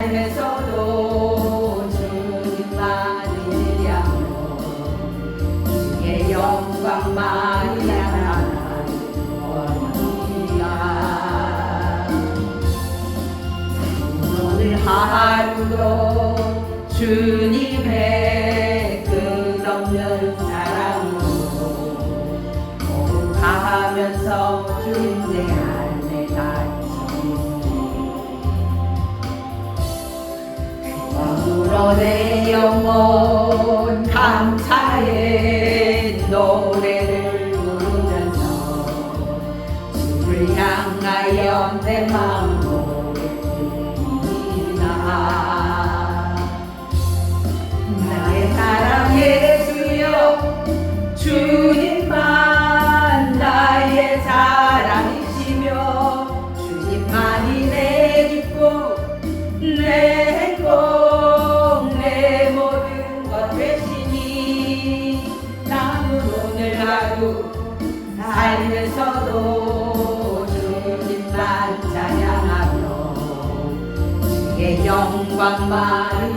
삶에서도 주님만을 향하여 주의 영광만을 향하여 원합니다. 오늘 하루도 주님의 끝없는 사랑으로 거룩하면서 주님 내 안에 갇히니 내 영혼 감사의 노래를 부르면서 주를 향하여 내 마음 노래합니다. 나의 사랑의 주여 주님만 나의 사랑이시며 주님만이 내 기쁨 내 행복 내 모든 것 되시니 나는 오늘 하루 살면서도 주님만 찬양하며 주의 영광만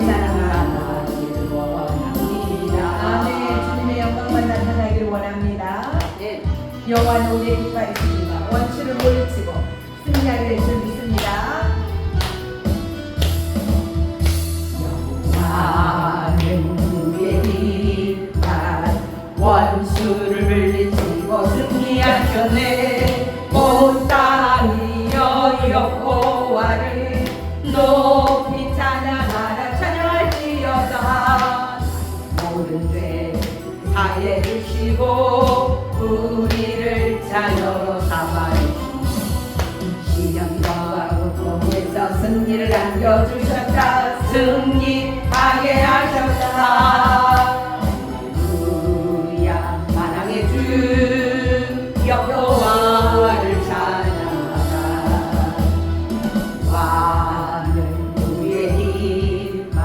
나타나길 원합니다. 아멘. 주님의 영광만 나타나길 원합니다. 네. 여호와는 우리의 깃발이십니다. 원수를 물리치고 승리하게 될 줄 믿습니다. 여호와는 우리의 깃발 원수를 물리치고 승리하셨네. 온 땅이여 여호와를 높이 찬양하라. 찬양할지어다. 모든 죄 사해 주시고 우리를 자녀로 삼아주시고 시련과 고통에서 승리를 안겨주셨다. 승리하게 하셨다. 할렐루야. 만왕의 주 여호와를 찬양하라. 왕은 우리의 깃발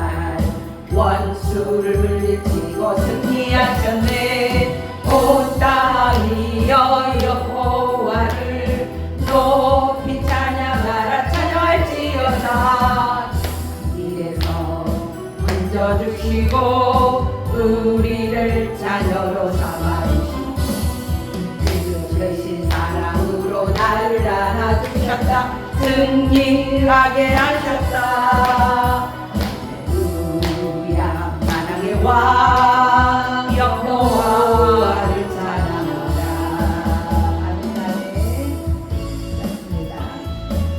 원수를 물리치고 승리하셨네. 온 땅이여 여호와를 높이 찬양하라. 찬양할지어다. 이래서 건져주시고 우리를 자녀로 삼아주시고 그러신 사랑으로 나를 안아주셨다. 승리하게 하셨다. 할렐루야. 만왕의 왕 여호와를 찬양하라. 아멘. 맞습니다.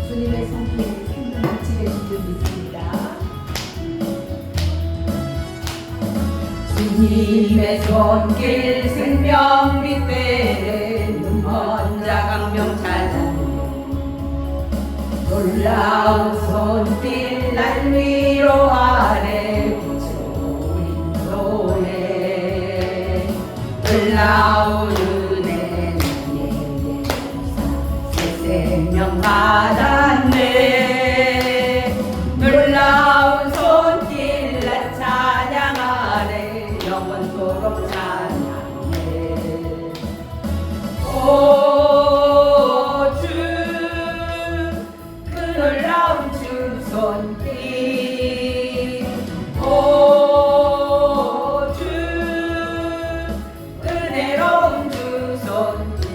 주님의 손길이 생명 지게 줄 믿습니다. 주님의 손길 생명 빛에 눈먼 자강명 찾았네. 놀라운 손길 날 위로하네. 구주인 노래 놀라운 은혜 내게 새 생명 받았네. 놀라운 손길 날 찬양하네. 영원토록 찬양해. 오 주 그 놀라운 주 손길 오 주 은혜로운 주 손길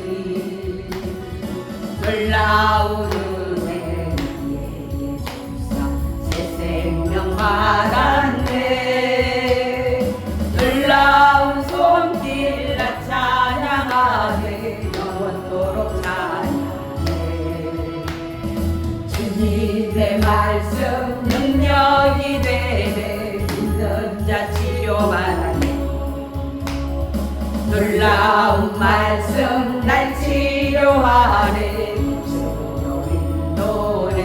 놀라운 은혜 나에게 주사 새 생명 받았네. 놀라운 손길 나 찬양하네. 영원토록 찬양해. 주님의 말씀 능력이 되네. 믿는 자 치료받았네. 놀라운 말씀 날 치료하네. 주로 인도네.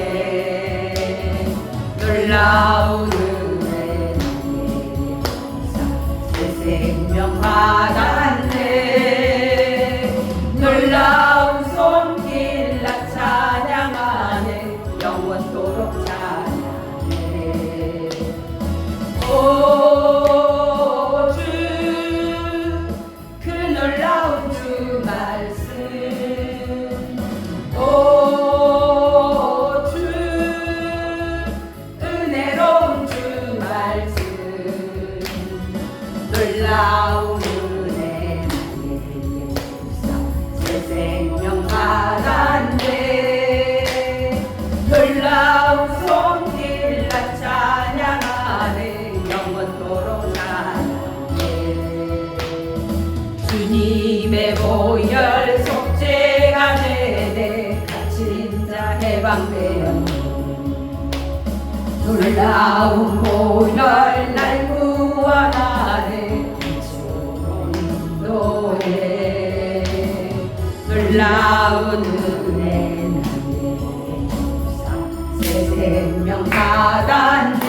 놀라운 은혜 나에게 주사 새 생명 받았네. 놀라운 손길 나 찬양하네. 영원토록 찬양해. 오 주 그 놀라운 주 말씀 오 주 은혜로 놀라운 보혈 날 구원하네 주노에 놀라운 은혜 나의 주사 새 생명 받았네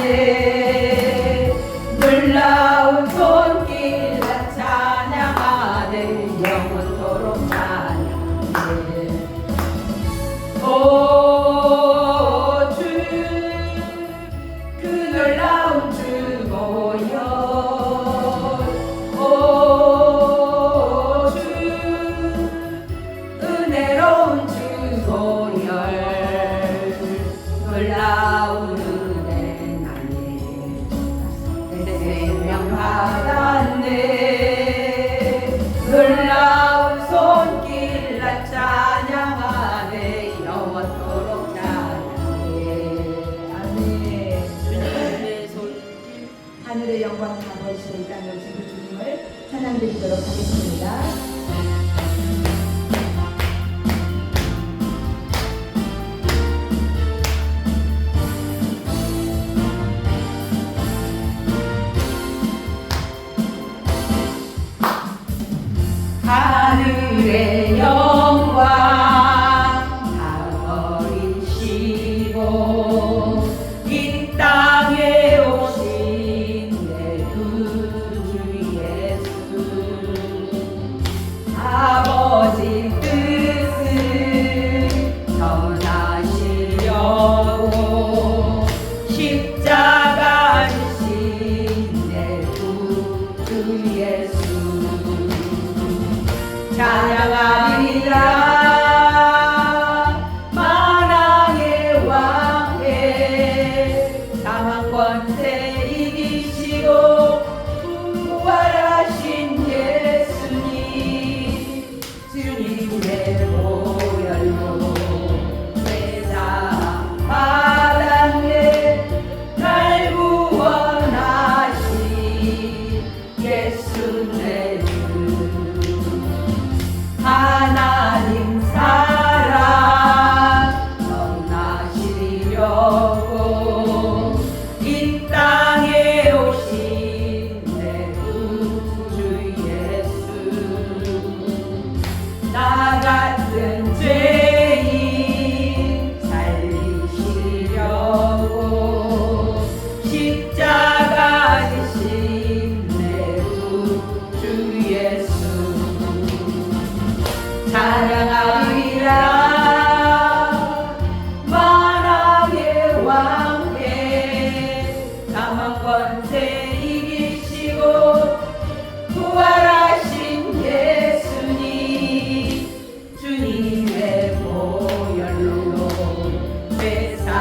놀라운 손길 나 찬양하네 영원토록 찬양하네 놀라운 은혜 나의 내 생명 받았네 놀라운 손길 나 찬양하네 영원토록 찬양해 아멘. 주님의 손길 하늘의 영광 다 버리시고 이 땅에 오신 그 주님을 찬양드리도록 하겠습니다. 하늘의 영광 다 버리시고 이 땅에 오신 내 구주 예수 아버지 뜻을 전하시려고 십자가 지신 내 구주 예수 찬양하리라 만왕의 왕께 사망 권세 이기시고 부활하신 예수님 주님의 보혈로 세상 바람에 날 구원하신 예수 내 주 하나님 사랑 전하시려고 이 땅에 오신 내 구주 예수 나 같은 죄인 살리시려고 십자가 지신 내 구주 예수 찬양하리라 만왕의 왕께 사망 권세 이기시고 부활하신 예수님 주님의 보혈로 세상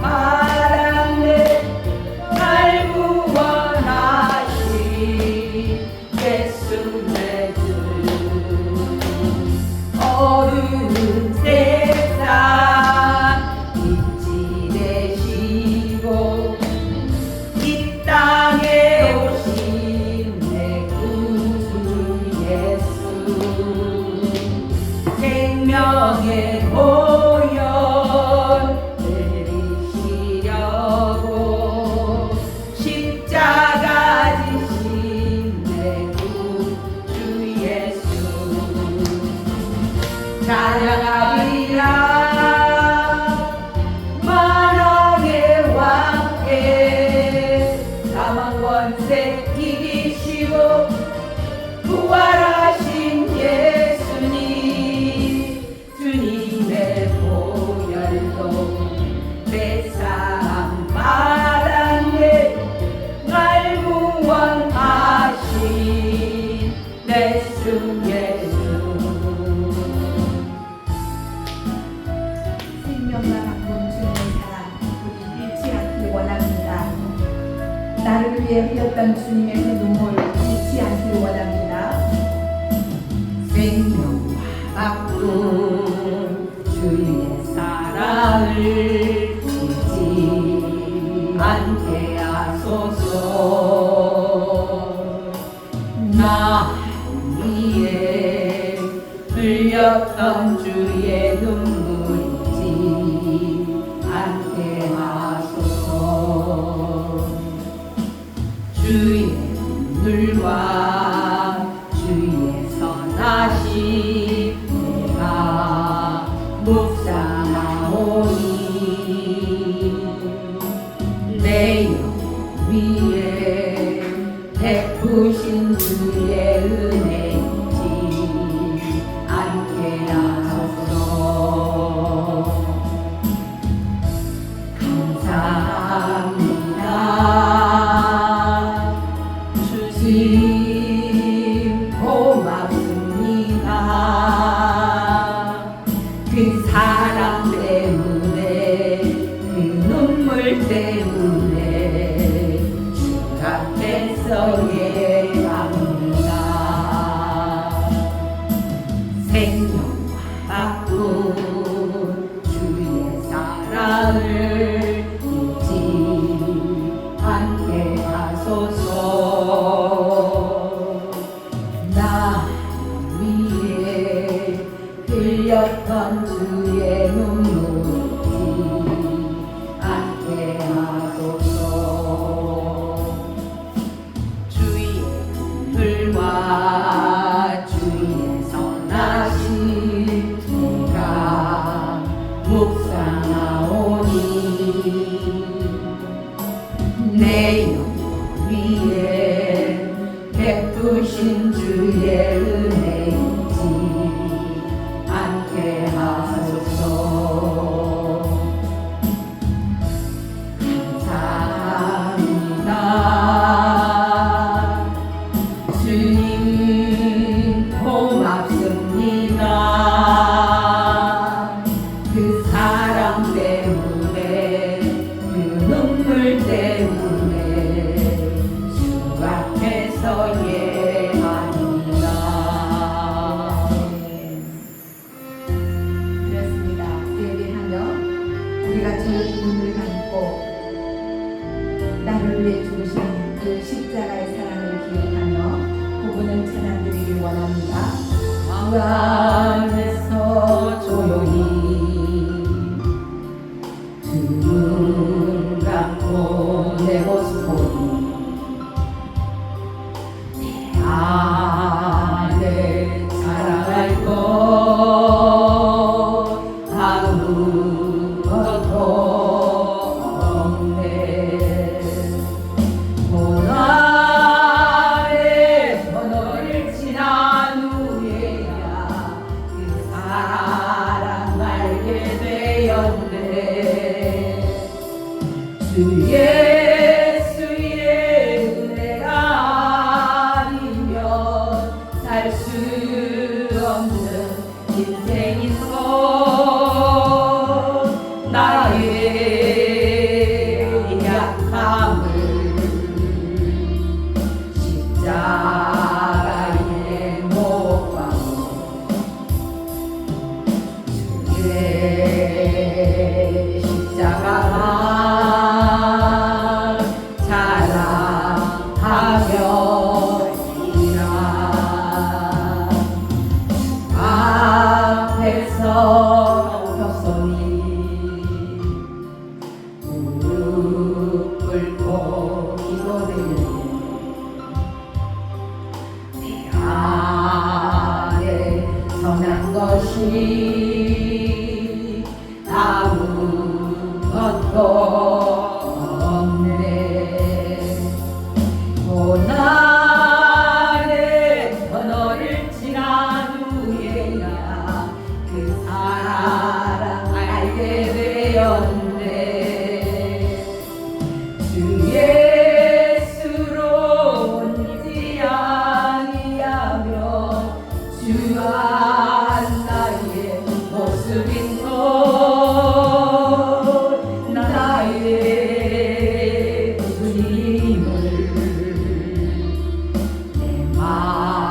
바람에 날 구원하신 예수 내 주 어두운 세상 빛이 되시고 이 땅에 오신 내 구주 예수 생명의 보혈 내리시려고 십자가 지신 내 구주 예수 찬양하리라 만왕의 왕께 사망 권세 이기시고 부활하신 예수님 주님의 보혈로 세상 바람에 날 구원하신 내 주 예수 생명과 바꾼 주님의 사랑 우리 잃지 않길 원합니다. 나를 위해 흘렸던 주님의 그 눈물 잃지 않길 원합니다. 생명과 바꾼 주님의 사랑을 잊지 않게 하소서 나 위에 흘렸던 주의 눈물 잊지 않게 하소서 위에 베푸신 주의 은혜 잊지 않게 하소서. 감사합니다. 주님 고맙습니다. 그 사랑 때문에 그 눈물 때문에 주 앞에서 예배합니다. 생명과 바꾼 주의 사랑을 잊지 않게 하소서. 나 위에 흘렸던 주의 눈물 잊지 않게 하소서. 주의 불과 주의 선하신 내가 묵상하오니 내 영혼 위에 베푸신 주의 은혜 잊지 않게 하소서. 감사합니다. 주님 고맙습니다. 그 사랑 때문에 그 눈물 때문에 주 앞에서 예배합니다. 그렇습니다. 예배하며 우리가 주의 눈을 감고 나를 위해 죽으신 그 십자가의 사랑을 기억하며 그분을 찬양드리길 원합니다. 왕관에서 조용히 두 눈 감고 내 모습 보니 내 안에 자랑할 것 아무것도 없네. 고난에서 너를 지난 후에야 그 사랑 알게 되었네. 주 예수의 은혜가 아니면 살 수 없는 인생이서 나의 약함을 십자가에 못 박고 주의 십자가만 자랑하며 살리라. 앞에서 엎었으니 무릎 꿇고 기도드리네. 내 안에 선한 것이 아무것도 없네. 고난에서 너를 지난 후에야 그 사랑 알게 되었네. 주 예수로 믿지 아니하며 주한 나의 모습인 것 나의 주님을 내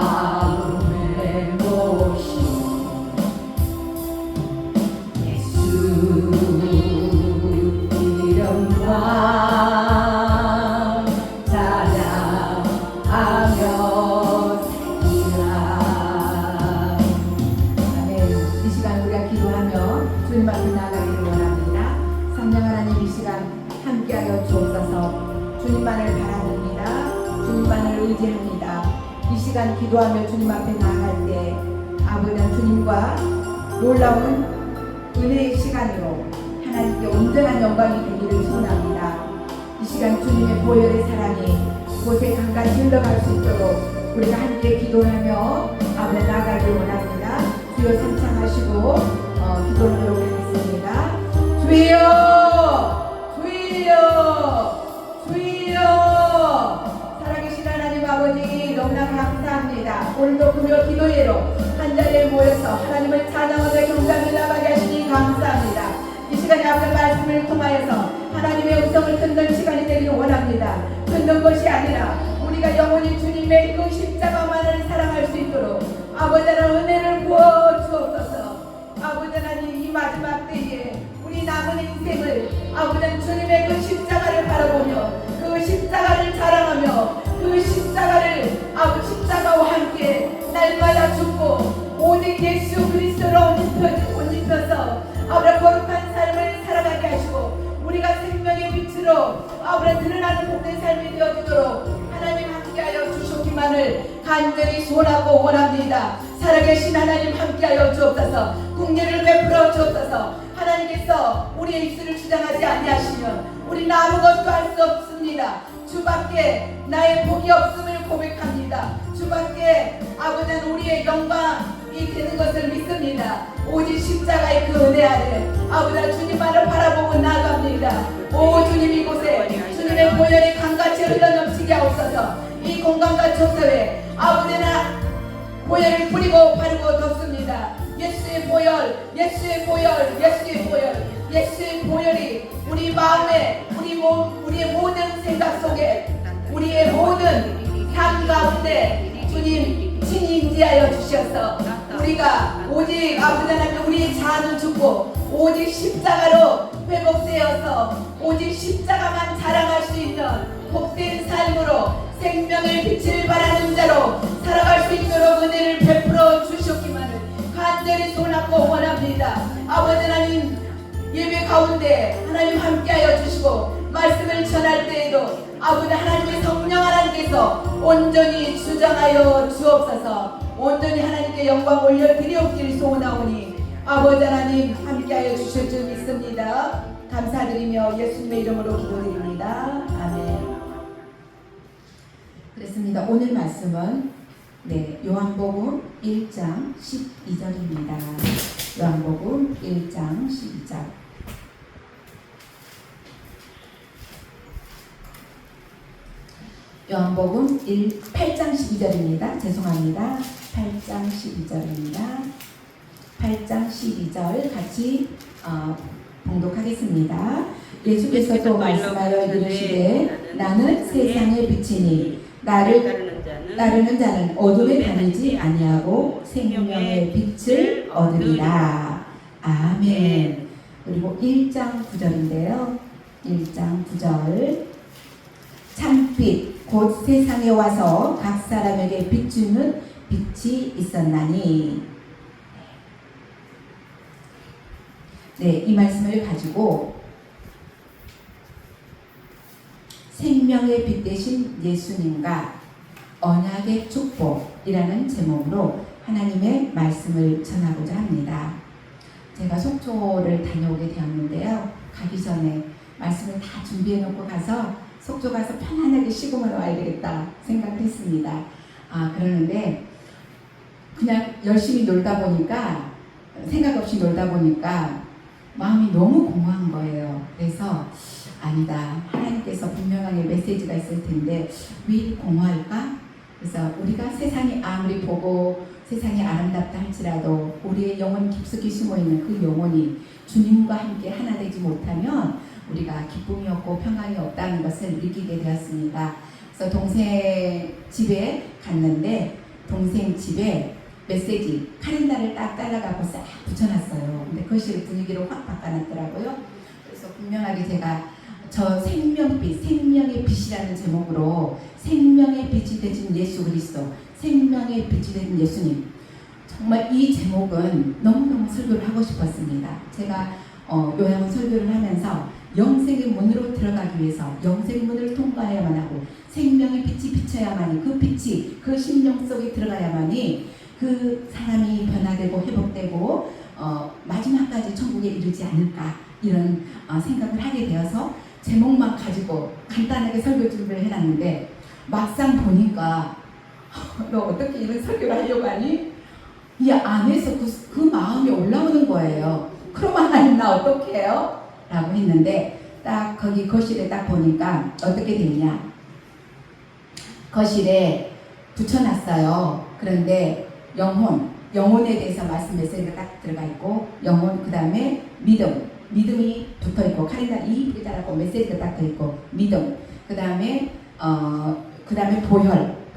마음에 모시고 예수 이름과 찬양하며 살리라. 아멘. 이 시간 우리가 기도하며 주님 앞에 나아가기를 원합니다. 성령 하나님 이 시간 함께하여 주옵소서. 주님만을 바라봅니다. 주님만을 의지합니다. 이 시간 기도하며 주님 앞에 나아갈 때 아버지는 주님과 놀라운 은혜의 시간으로 하나님께 온전한 영광이 되기를 소원합니다. 이 시간 주님의 보혈의 사랑이 곳에 강같이 흘러갈 수 있도록 우리가 함께 기도하며 앞에 나가길 원합니다. 주여 삼창하시고 기도하도록 하겠습니다. 주여, 주여, 주여. 살아계신 하나님 아버지 너무나 감사합니다. 오늘도 금요 기도회로 한 자리에 모여서 하나님을 찬양하며 경배하며 나가게 하시니 감사합니다. 이 시간에 앞에 말씀을 통하여서 하나님의 음성을 듣는 시간이 되기를 원합니다. 듣는 것이 아니라 우리가 영원히 주님의 그 십자가만을 사랑할 수 있도록 아버지 하나님 은혜를 부어 주옵소서. 아버지 하나님 이 마지막 때에 우리 남은 인생을 아버지 하나님 주님의 그 십자가를 바라보며 그 십자가를 자랑하며 그 십자가를 아버지 십자가와 함께 날마다 죽고 오직 예수 그리스도로 옷 입혀서 아버지 거룩한 삶을 살아가게 하시고 우리가 생명의 빛으로 아버지 드러나는 복된 삶이 되어지도록 하나님 함께하여 주시기만을 간절히 소원하고 원합니다. 살아계신 하나님 함께하여 주옵소서. 국리를 베풀어 주옵소서. 하나님께서 우리의 입술을 주장하지 아니하시면 우리는 아무것도 할 수 없습니다. 주밖에 나의 복이 없음을 고백합니다. 주밖에 아버지는 우리의 영광이 되는 것을 믿습니다. 오직 십자가의 그 은혜 아래 아버지 주님만을 바라보고 나아갑니다. 오 주님 이곳에 주님의 보혈이 강같이 흘러넘치게 하옵소서. 이 공간과 족쇄에 아버지나 보혈을 뿌리고 바르고 덮습니다. 예수의 보혈, 예수의 보혈, 예수의 보혈, 예수의 보혈이 우리 마음에 우리의 모든 생각 속에 우리의 모든 삶 가운데 주님 친히 임재하여 주셔서 우리가 오직 아버지 하나님 우리의 자아는 죽고 오직 십자가로 회복되어서 오직 십자가만 자랑할 수 있는 복된 삶으로 생명의 빛을 발하는 자로 살아갈 수 있도록 은혜를 베풀어 주셨기만을 간절히 소원하고 원합니다. 아버지 하나님 예배 가운데 하나님 함께하여 주시고 말씀을 전할 때에도 아버지 하나님의 성령 하나님께서 온전히 주장하여 주옵소서. 온전히 하나님께 영광 올려드리옵기를 소원하오니 아버지 하나님 함께하여 주실 줄 믿습니다. 감사드리며 예수님의 이름으로 기도드립니다. 아멘. 그렇습니다. 오늘 말씀은 요한복음 1장 12절입니다. 요한복음 1장 12절. 요한복음 8장 12절입니다. 죄송합니다. 8장 12절입니다. 8장 12절 같이 봉독하겠습니다. 예수께서 또 말씀하여 이르시되 나는 세상의 빛이니 나를 따르는 자는 어둠에 다니지 아니하고 생명의 빛을 얻으리라. 아멘. 그리고 1장 9절인데요. 1장 9절 참빛 곧 세상에 와서 각 사람에게 비추는 빛이 있었나니. 이 말씀을 가지고 생명의 빛 대신 예수님과 언약의 축복이라는 제목으로 하나님의 말씀을 전하고자 합니다. 제가 속초를 다녀오게 되었는데요. 가기 전에 말씀을 다 준비해 놓고 가서 속초 가서 편안하게 쉬고만 와야 되겠다 생각을 했습니다. 그러는데 그냥 열심히 놀다 보니까 생각 없이 놀다 보니까 마음이 너무 공허한 거예요. 그래서 아니다. 하나님께서 분명하게 메시지가 있을 텐데 왜 공허할까? 그래서 우리가 세상이 아무리 보고 세상이 아름답다 할지라도 우리의 영혼 깊숙이 숨어있는 그 영혼이 주님과 함께 하나 되지 못하면 우리가 기쁨이 없고 평안이 없다는 것을 느끼게 되었습니다. 그래서 동생 집에 갔는데 동생 집에 메시지 카렌다를 딱 잘라갖고 싹 붙여놨어요. 근데 그것이 분위기를 확 바꿔놨더라고요. 그래서 분명하게 제가 저 생명빛, 생명의 빛이라는 제목으로 생명의 빛이 되신 예수 그리스도, 생명의 빛이 되신 예수님, 정말 이 제목은 너무너무 설교를 하고 싶었습니다. 제가 요양원 설교를 하면서 영생의 문으로 들어가기 위해서 영생의 문을 통과해야만 하고 생명의 빛이 비쳐야만이 그 빛이 그 심령 속에 들어가야만이 그 사람이 변화되고 회복되고 마지막까지 천국에 이르지 않을까 이런 생각을 하게 되어서 제목만 가지고 간단하게 설교 준비를 해놨는데 막상 보니까 너 어떻게 이런 설교를 하려고 하니? 이 안에서 그 마음이 올라오는 거예요. 그럼 하나님 나 어떻게 해요? 라고 했는데 딱 거기 거실에 딱 보니까 어떻게 되냐, 거실에 붙여놨어요. 그런데 영혼에 대해서 말씀 메시지가 딱 들어가 있고, 영혼, 그 다음에 믿음이 붙어 있고, 칼리다 이쁘게 달았고 메시지가 딱 들어 있고, 믿음, 그 다음에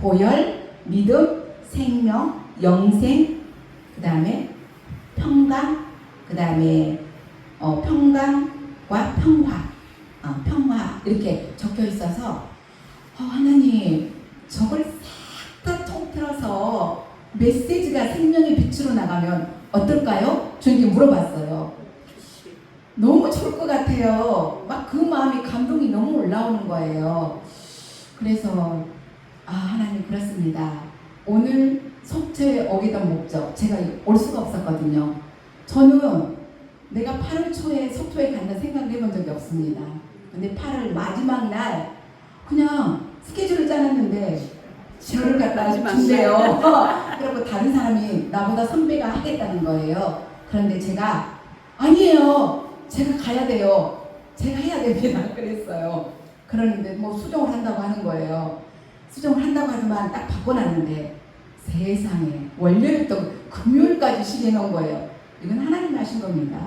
보혈, 믿음, 생명, 영생, 그 다음에 평강, 그 다음에 평강과 평화 이렇게 적혀 있어서 하나님 저걸 싹 다 통틀어서 메시지가 생명의 빛으로 나가면 어떨까요? 주님께 물어봤어요. 너무 좋을 것 같아요. 막 그 마음이 감동이 너무 올라오는 거예요. 그래서 하나님 그렇습니다. 오늘 속초에 오게 된 목적, 제가 올 수가 없었거든요. 저는 내가 8월 초에 속초에 간다 생각을 해본 적이 없습니다. 근데 8월 마지막 날 그냥 스케줄을 짜놨는데 저를 갖다 준대요. 그리고 다른 사람이 나보다 선배가 하겠다는 거예요. 그런데 제가 아니에요. 제가 가야 돼요. 제가 해야 됩니다. 그랬어요. 그러는데 뭐 수정을 한다고 하는 거예요. 수정을 한다고 하지만 딱 바꿔놨는데 세상에 월요일부터 금요일까지 쉬게 놓은 거예요. 이건 하나님이 하신 겁니다.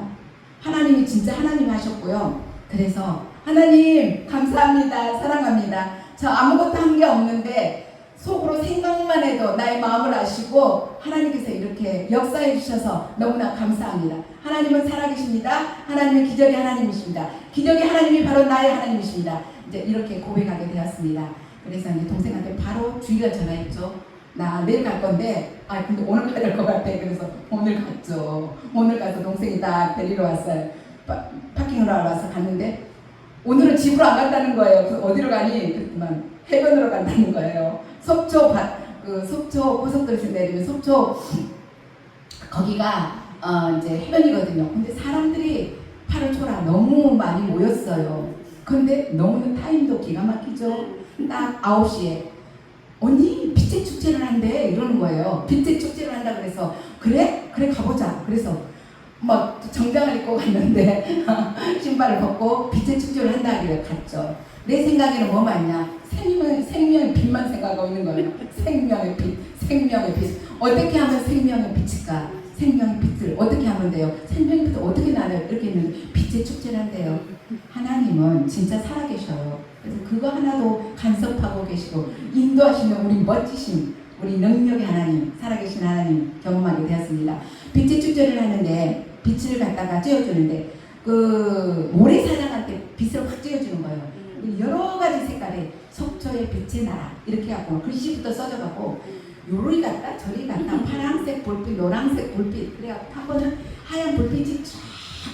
하나님이 진짜 하나님이 하셨고요. 그래서 하나님 감사합니다. 사랑합니다. 저 아무것도 한 게 없는데 속으로 생각만 해도 나의 마음을 아시고 하나님께서 이렇게 역사해 주셔서 너무나 감사합니다. 하나님은 살아계십니다. 하나님은 기적의 하나님이십니다. 기적의 하나님이 바로 나의 하나님이십니다. 이제 이렇게 고백하게 되었습니다. 그래서 이제 동생한테 바로 주의가 전화했죠. 나 내일 갈 건데 근데 오늘 가야 될 것 같아. 그래서 오늘 갔죠. 오늘 가서 동생이 딱 데리러 왔어요. 파킹으로 와서 갔는데 오늘은 집으로 안 간다는 거예요. 그래서 어디로 가니? 그랬더니 해변으로 간다는 거예요. 속초 고속도로에서 내리면 속초 거기가 이제 해변이거든요. 근데 사람들이 8월 초라 너무 많이 모였어요. 그런데 너무 타임도 기가 막히죠. 딱 9시에 언니 빛의 축제를 한대 이러는 거예요. 빛의 축제를 한다 그래서 그래 가보자. 그래서 막 정장을 입고 갔는데 신발을 벗고 빛의 축제를 한다 그래 갔죠. 내 생각에는 뭐 맞냐? 생명의 빛만 생각하고 있는 거예요. 생명의 빛. 어떻게 하면 생명의 빛일까? 생명의 빛을 어떻게 하면 돼요? 생명의 빛을 어떻게 나눠요? 이렇게 했는데 빛의 축제를 한대요. 하나님은 진짜 살아계셔요. 그래서 그거 하나도 간섭하고 계시고 인도하시는 우리 멋지신 우리 능력의 하나님, 살아계신 하나님 경험하게 되었습니다. 빛의 축제를 하는데 빛을 갖다가 쬐어주는데 그 모래사장한테 빛을 확 쬐어주는 거예요. 여러 가지 색깔의 속초의 빛의 나라 이렇게 하고 글씨부터 써져가고 요리 같다 저리 같다 파란색 불빛 노란색 불빛 그래갖고 한번은 하얀 불빛이 쫙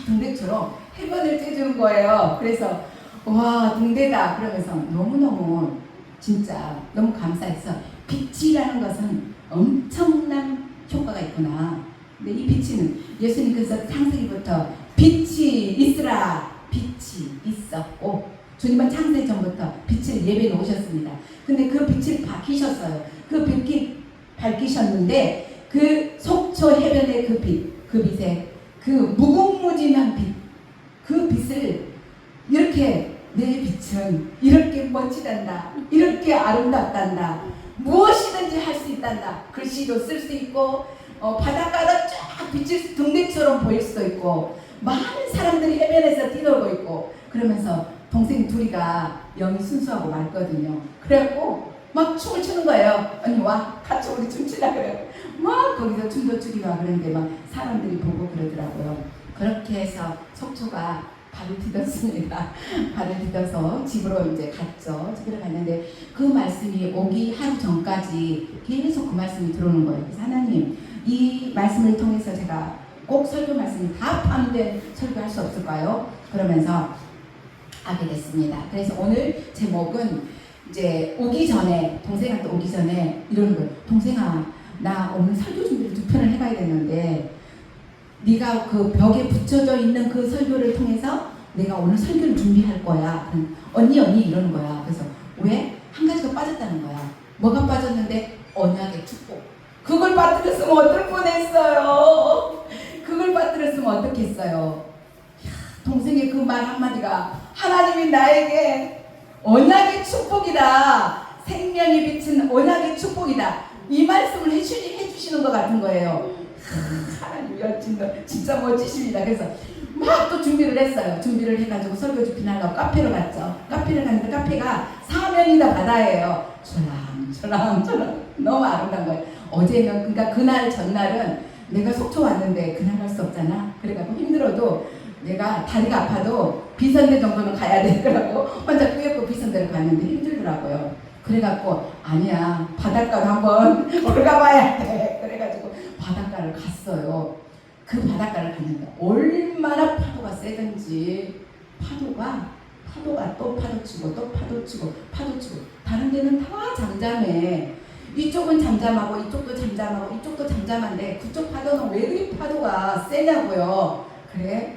등대처럼 해변을 쬐주는 거예요. 그래서 와 등대다 그러면서 너무너무 진짜 너무 감사해서 빛이라는 것은 엄청난 효과가 있구나. 근데 이 빛은 예수님께서 창세기부터 빛이 있으라 빛이 있었고 주님은 창세 전부터 빛을 예배해 놓으셨습니다. 근데 그 빛을 밝히셨어요. 그 빛이 밝히셨는데 그 속초 해변의 그 빛에 그 무궁무진한 빛, 그 빛을 이렇게 내 빛은 이렇게 멋지단다. 이렇게 아름답단다. 무엇이든지 할 수 있단다. 글씨도 쓸 수 있고 바닷가가 쫙 빛을 등대처럼 보일 수도 있고 많은 사람들이 해변에서 뛰놀고 있고 그러면서 동생 둘이가 영이 순수하고 맑거든요. 그래갖고 막 춤을 추는 거예요. 언니 와 같이 우리 춤추자 그래요. 막 거기서 춤도 추기 와 그러는데 막 사람들이 보고 그러더라고요. 그렇게 해서 속초가 발을 디뎠습니다. 발을 디뎌서 집으로 이제 갔죠. 집으로 갔는데 그 말씀이 오기 하루 전까지 계속 그 말씀이 들어오는 거예요. 그래서 하나님 이 말씀을 통해서 제가 꼭 설교 말씀이 다 포함된 설교할 수 없을까요? 그러면서 하게 됐습니다. 그래서 오늘 제목은 이제 오기 전에 동생한테 오기 전에 이러는 거예요. 동생아 나 오늘 설교 준비를 2편을 해봐야 되는데 네가 그 벽에 붙여져 있는 그 설교를 통해서 내가 오늘 설교를 준비할 거야. 언니 이러는 거야. 그래서 왜? 한 가지가 빠졌다는 거야. 뭐가 빠졌는데? 언약의 축복. 그걸 빠뜨렸으면 어떨 뻔했어요. 그걸 빠뜨렸으면 어떻겠어요. 동생의 그 말 한마디가 하나님이 나에게 언약의 축복이다. 생명이 비친 언약의 축복이다. 이 말씀을 해주시는 것 같은 거예요. 하나님 진짜 멋지십니다. 그래서 막 또 준비를 했어요. 준비를 해가지고 설교 준비하려고 카페로 갔죠. 카페를 갔는데 카페가 사면이다 바다예요. 저랑 너무 아름다운 거예요. 어제는 그러니까 그날 전날은 내가 속초 왔는데 그날 갈 수 없잖아. 그래가지고 힘들어도 내가 다리가 아파도 비선대 정도는 가야 되더라고. 혼자 꾸역꾸 비선대를 갔는데 힘들더라고요. 그래갖고 아니야 바닷가로 한번 올라가봐야 돼. 그래가지고 바닷가를 갔어요. 그 바닷가를 갔는데 얼마나 파도가 세든지 파도가 또 파도치고 또 파도치고 다른 데는 다 잠잠해. 이쪽은 잠잠하고 이쪽도 잠잠하고 이쪽도 잠잠한데 그쪽 파도는 왜 그리 파도가 세냐고요. 그래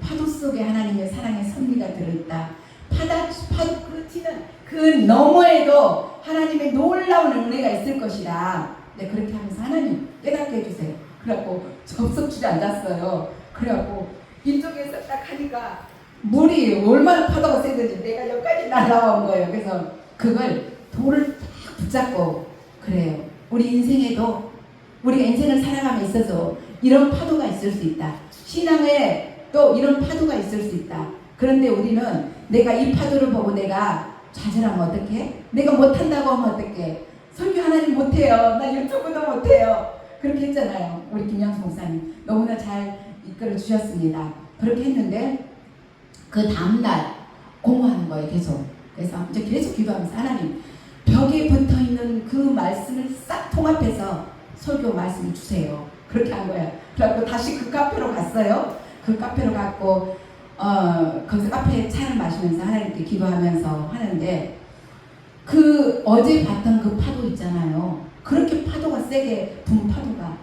파도 속에 하나님의 사랑의 섭리가 들어있다. 파도 그렇지는 그 너머에도 하나님의 놀라운 은혜가 있을 것이다. 네, 그렇게 하면서 하나님 깨닫게 해주세요. 그래갖고 접속 주저앉았어요. 그래갖고 이쪽에서 딱 하니까 물이 얼마나 파도가 세든지 내가 여기까지 날아온 거예요. 그래서 그걸 돌을 딱 붙잡고 그래요. 우리 인생에도 우리가 인생을 살아가며 있어서 이런 파도가 있을 수 있다. 신앙에 또 이런 파도가 있을 수 있다. 그런데 우리는 내가 이 파도를 보고 내가 좌절하면 어떡해? 내가 못한다고 하면 어떡해? 설교 하나님 못해요. 나 유튜브도 못해요. 그렇게 했잖아요. 우리 김영수 목사님 너무나 잘 이끌어 주셨습니다. 그렇게 했는데 그 다음날 공허하는 거예요. 계속. 그래서 이제 계속 기도하면서 하나님 벽에 붙어있는 그 말씀을 싹 통합해서 설교 말씀을 주세요. 그렇게 한 거예요. 그래갖고 다시 그 카페로 갔어요. 그 카페로 갔고 거기서 카페에 차를 마시면서 하나님께 기도하면서 하는데 그 어제 봤던 그 파도 있잖아요. 그렇게 파도가 세게 분 파도가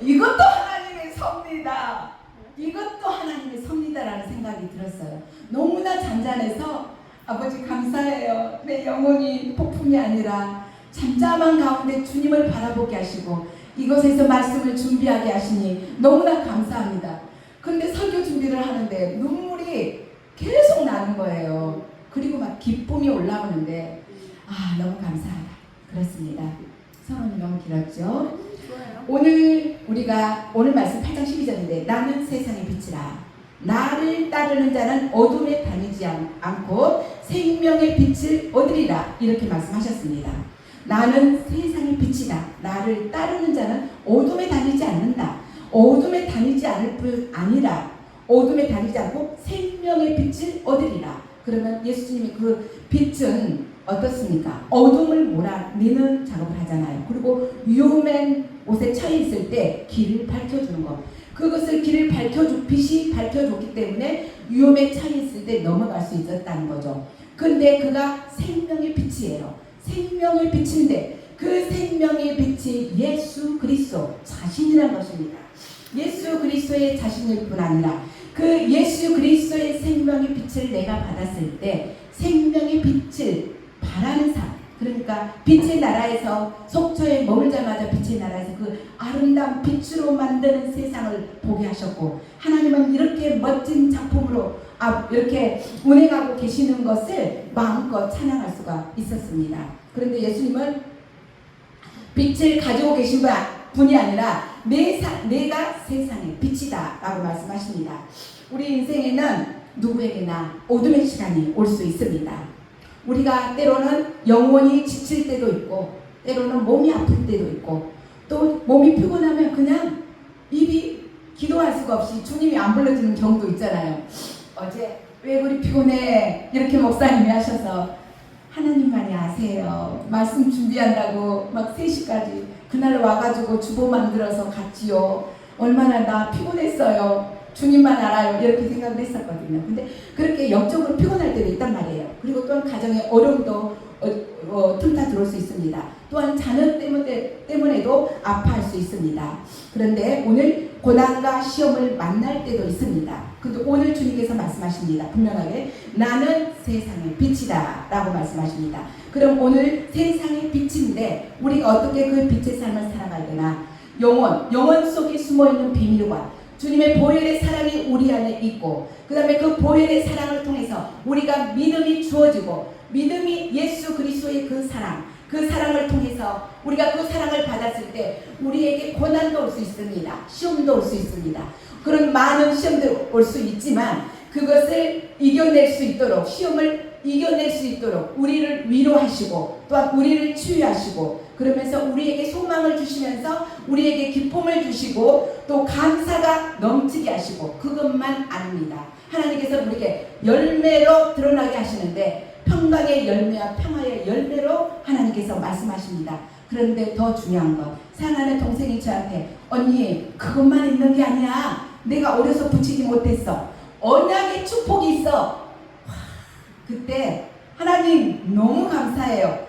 이것도 하나님의 섭리다. 이것도 하나님의 섭리다라는 생각이 들었어요. 너무나 잔잔해서 아버지 감사해요. 내 영혼이 폭풍이 아니라 잠잠한 가운데 주님을 바라보게 하시고 이곳에서 말씀을 준비하게 하시니 너무나 감사합니다. 근데 설교 준비를 하는데 눈물이 계속 나는 거예요. 그리고 막 기쁨이 올라오는데 너무 감사하다. 그렇습니다. 서론이 너무 길었죠? 오늘 우리가 오늘 말씀 8장 12절인데 나는 세상의 빛이라 나를 따르는 자는 어둠에 다니지 않고 생명의 빛을 얻으리라 이렇게 말씀하셨습니다. 나는 세상의 빛이다. 나를 따르는 자는 어둠에 다니지 않는다. 어둠에 다니지 않을 뿐 아니라 어둠에 다니지 않고 생명의 빛을 얻으리라. 그러면 예수님이 그 빛은 어떻습니까? 어둠을 몰아내는 작업을 하잖아요. 그리고 위험한 곳에 처해 있을 때 길을 밝혀주는 것. 그것을 빛이 밝혀줬기 때문에 위험에 처해 있을 때 넘어갈 수 있었다는 거죠. 근데 그가 생명의 빛이에요. 생명의 빛인데 그 생명의 빛이 예수 그리스도 자신이라는 것입니다. 예수 그리스도의 자신일 뿐 아니라 그 예수 그리스도의 생명의 빛을 내가 받았을 때 생명의 빛을 바라는 삶, 그러니까 빛의 나라에서 속초에 머물자마자 빛의 나라에서 그 아름다운 빛으로 만드는 세상을 보게 하셨고 하나님은 이렇게 멋진 작품으로 이렇게 운행하고 계시는 것을 마음껏 찬양할 수가 있었습니다. 그런데 예수님은 빛을 가지고 계신 분이 아니라 내가 세상의 빛이다 라고 말씀하십니다. 우리 인생에는 누구에게나 어둠의 시간이 올 수 있습니다. 우리가 때로는 영혼이 지칠 때도 있고 때로는 몸이 아플 때도 있고 또 몸이 피곤하면 그냥 입이 기도할 수가 없이 주님이 안 불러주는 경우도 있잖아요. 어제 왜 그리 피곤해 이렇게 목사님이 하셔서 하나님만이 아세요. 말씀 준비한다고 막 3시까지 그날 와가지고 주보 만들어서 갔지요. 얼마나 나 피곤했어요. 주님만 알아요. 이렇게 생각을 했었거든요. 근데 그렇게 영적으로 피곤할 때도 있단 말이에요. 그리고 또한 가정의 어려움도 틈타 들어올 수 있습니다. 또한 자녀 때문에도 아파할 수 있습니다. 그런데 오늘 고난과 시험을 만날 때도 있습니다. 근데 오늘 주님께서 말씀하십니다. 분명하게 나는 세상의 빛이다 라고 말씀하십니다. 그럼 오늘 세상의 빛인데 우리가 어떻게 그 빛의 삶을 살아가야 되나? 영혼 속에 숨어있는 비밀과 주님의 보혈의 사랑이 우리 안에 있고 그 다음에 그 보혈의 사랑을 통해서 우리가 믿음이 주어지고 믿음이 예수 그리스도의 그 사랑을 통해서 우리가 그 사랑을 받았을 때 우리에게 고난도 올 수 있습니다. 시험도 올 수 있습니다. 그런 많은 시험도 올 수 있지만 그것을 이겨낼 수 있도록 시험을 이겨낼 수 있도록 우리를 위로하시고 또한 우리를 치유하시고 그러면서 우리에게 소망을 주시면서 우리에게 기쁨을 주시고 또 감사가 넘치게 하시고 그것만 아닙니다. 하나님께서 우리에게 열매로 드러나게 하시는데 평강의 열매와 평화의 열매로 하나님께서 말씀하십니다. 그런데 더 중요한 건 사랑하는 동생이 저한테 언니 그것만 있는 게 아니야. 내가 어려서 붙이지 못했어. 언약의 축복이 있어. 그때 하나님 너무 감사해요.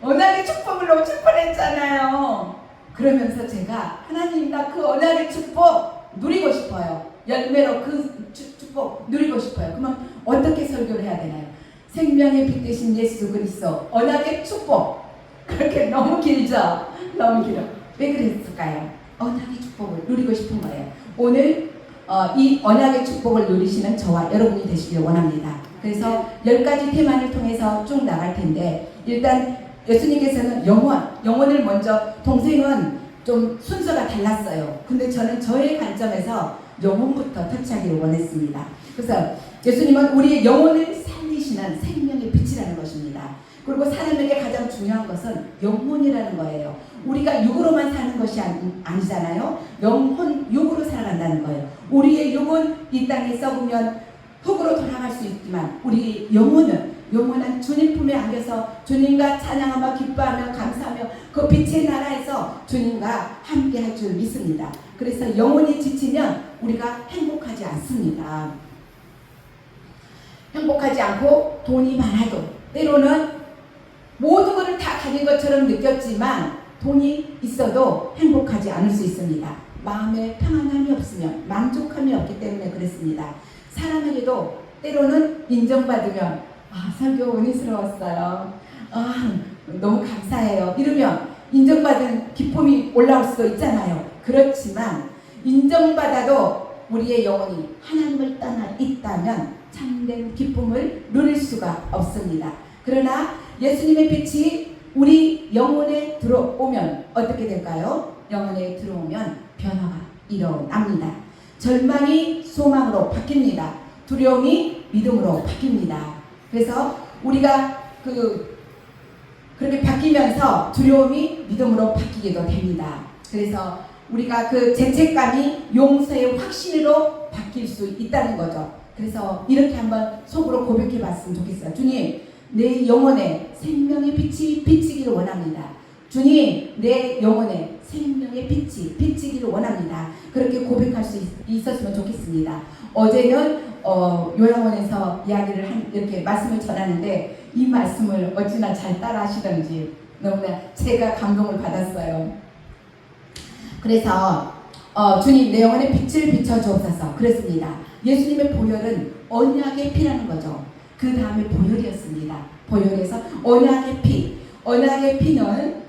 언약의 축복을 놓칠 뻔했잖아요. 그러면서 제가 하나님 나 그 언약의 축복 누리고 싶어요. 열매로 그 축복 누리고 싶어요. 그러면 어떻게 설교를 해야 되나요? 생명의 빛 되신 예수 그리스도 언약의 축복. 그렇게 너무 길죠? 너무 길어. 왜 그랬을까요? 언약의 축복을 누리고 싶은 거예요. 오늘 이 언약의 축복을 누리시는 저와 여러분이 되시길 원합니다. 그래서 10가지 테마를 통해서 쭉 나갈 텐데 일단 예수님께서는 영혼을 먼저 동생은 좀 순서가 달랐어요. 근데 저는 저의 관점에서 영혼부터 터치하기를 원했습니다. 그래서 예수님은 우리의 영혼을 살리시는 생명의 빛이라는 것입니다. 그리고 사람에게 가장 중요한 것은 영혼이라는 거예요. 우리가 육으로만 사는 것이 아니잖아요. 육으로 살아간다는 거예요. 우리의 육은 이 땅에 썩으면 흙으로 돌아갈 수 있지만 우리 영혼은 주님 품에 안겨서 주님과 찬양하며 기뻐하며 감사하며 그 빛의 나라에서 주님과 함께 할 줄 믿습니다. 그래서 영혼이 지치면 우리가 행복하지 않습니다. 행복하지 않고 돈이 많아도 때로는 모든 것을 다 가진 것처럼 느꼈지만 돈이 있어도 행복하지 않을 수 있습니다. 마음에 평안함이 없으면 만족함이 없기 때문에 그렇습니다. 사람에게도 때로는 인정받으면 설교 은혜스러웠어요. 너무 감사해요. 이러면 인정받은 기쁨이 올라올 수도 있잖아요. 그렇지만 인정받아도 우리의 영혼이 하나님을 떠나 있다면 참된 기쁨을 누릴 수가 없습니다. 그러나 예수님의 빛이 우리 영혼에 들어오면 어떻게 될까요? 영혼에 들어오면 변화가 일어납니다. 절망이 소망으로 바뀝니다. 두려움이 믿음으로 바뀝니다. 그래서 우리가 그렇게 바뀌면서 두려움이 믿음으로 바뀌기도 됩니다. 그래서 우리가 그 죄책감이 용서의 확신으로 바뀔 수 있다는 거죠. 그래서 이렇게 한번 속으로 고백해 봤으면 좋겠어요. 주님, 내 영혼에 생명의 빛이 비치기를 원합니다. 주님, 내 영혼에 생명의 빛이 비치기를 원합니다. 그렇게 고백할 수 있었으면 좋겠습니다. 어제는 요양원에서 이야기를 이렇게 말씀을 전하는데 이 말씀을 어찌나 잘 따라 하시던지 너무나 제가 감동을 받았어요. 그래서 주님 내 영혼에 빛을 비춰 주옵소서 그랬습니다. 예수님의 보혈은 언약의 피라는 거죠. 그 다음에 보혈이었습니다. 보혈에서 언약의 피. 언약의 피는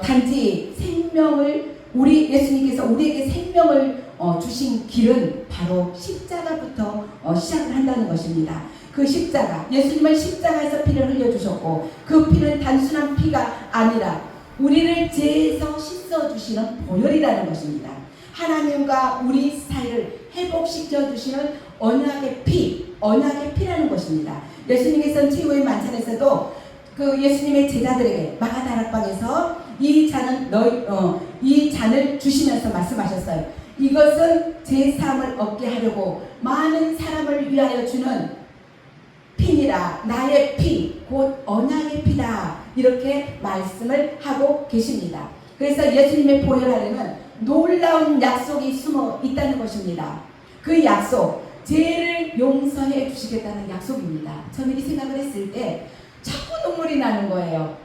단지 생명을 예수님께서 우리에게 생명을 주신 길은 바로 십자가부터 시작을 한다는 것입니다. 그 십자가, 예수님은 십자가에서 피를 흘려주셨고 그 피는 단순한 피가 아니라 우리를 죄에서 씻어주시는 보혈이라는 것입니다. 하나님과 우리 사이를 회복시켜 주시는 언약의 피라는 것입니다. 예수님께서는 최후의 만찬에서도 그 예수님의 제자들에게 마가다락방에서 이 잔을 주시면서 말씀하셨어요. 이것은 제 사함을 얻게 하려고 많은 사람을 위하여 주는 피니라. 나의 피, 곧 언약의 피다. 이렇게 말씀을 하고 계십니다. 그래서 예수님의 보혈 안에는 놀라운 약속이 숨어 있다는 것입니다. 그 약속, 죄를 용서해 주시겠다는 약속입니다. 저는 이 생각을 했을 때 자꾸나 눈물이 나는 거예요.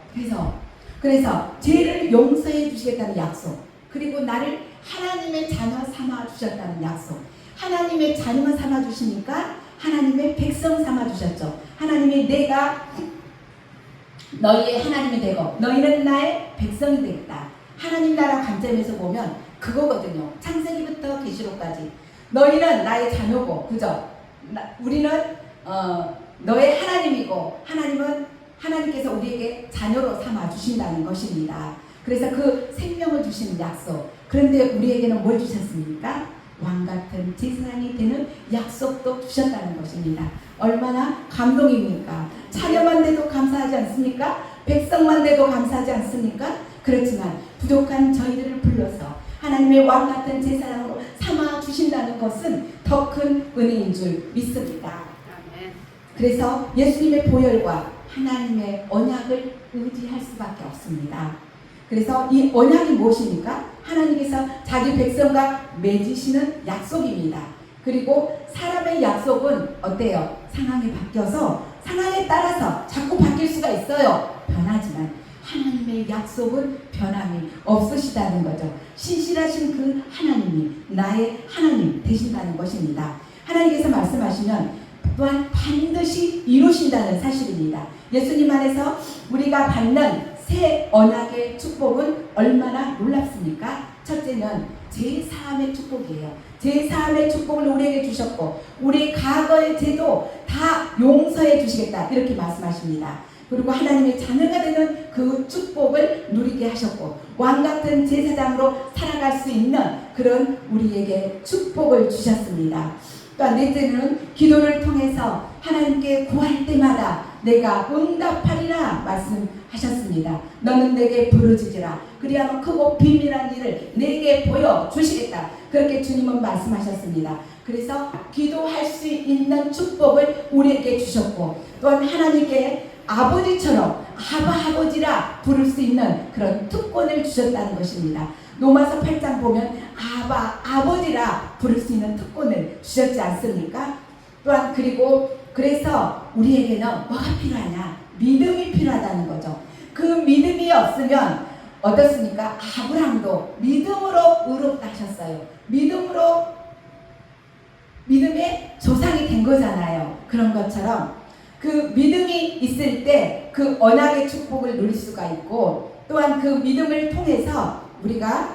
그래서 죄를 용서해 주시겠다는 약속, 그리고 나를 하나님의 자녀 삼아 주셨다는 약속. 하나님의 자녀 삼아 주시니까 하나님의 백성 삼아 주셨죠. 하나님이 내가 너희의 하나님이 되고 너희는 나의 백성이 되겠다. 하나님 나라 관점에서 보면 그거거든요. 창세기부터 계시록까지 너희는 나의 자녀고, 그죠? 우리는 너의 하나님이고 하나님께서 우리에게 자녀로 삼아 주신다는 것입니다. 그래서 그 생명을 주시는 약속. 그런데 우리에게는 뭘 주셨습니까? 왕같은 제사장이 되는 약속도 주셨다는 것입니다. 얼마나 감동입니까? 자녀만 돼도 감사하지 않습니까? 백성만 돼도 감사하지 않습니까? 그렇지만 부족한 저희들을 불러서 하나님의 왕같은 제사장으로 삼아 주신다는 것은 더 큰 은혜인 줄 믿습니다. 그래서 예수님의 보혈과 하나님의 언약을 의지할 수밖에 없습니다. 그래서 이 언약이 무엇입니까? 하나님께서 자기 백성과 맺으시는 약속입니다. 그리고 사람의 약속은 어때요? 상황이 바뀌어서 상황에 따라서 자꾸 바뀔 수가 있어요. 변하지만 하나님의 약속은 변함이 없으시다는 거죠. 신실하신 그 하나님이 나의 하나님 되신다는 것입니다. 하나님께서 말씀하시면 또한 반드시 이루신다는 사실입니다. 예수님 안에서 우리가 받는 새 언약의 축복은 얼마나 놀랍습니까? 첫째는 제사함의 축복이에요. 제사함의 축복을 우리에게 주셨고 우리 과거의 죄도 다 용서해 주시겠다, 이렇게 말씀하십니다. 그리고 하나님의 자녀가 되는 그 축복을 누리게 하셨고 왕같은 제사장으로 살아갈 수 있는 그런 우리에게 축복을 주셨습니다. 또한 넷째는 기도를 통해서 하나님께 구할 때마다 내가 응답하리라 말씀하셨습니다. 너는 내게 부르짖으라 그리하면 크고 비밀한 일을 내게 보여주시겠다, 그렇게 주님은 말씀하셨습니다. 그래서 기도할 수 있는 축복을 우리에게 주셨고 또한 하나님께 아버지처럼 아버지라 부를 수 있는 그런 특권을 주셨다는 것입니다. 로마서 8장 보면 아버지라 부를 수 있는 특권을 주셨지 않습니까? 또한 그래서 우리에게는 뭐가 필요하냐? 믿음이 필요하다는 거죠. 그 믿음이 없으면 어떻습니까? 아브라함도 믿음으로 의롭다 하셨어요. 믿음의 조상이 된 거잖아요. 그런 것처럼 그 믿음이 있을 때 그 언약의 축복을 누릴 수가 있고 또한 그 믿음을 통해서 우리가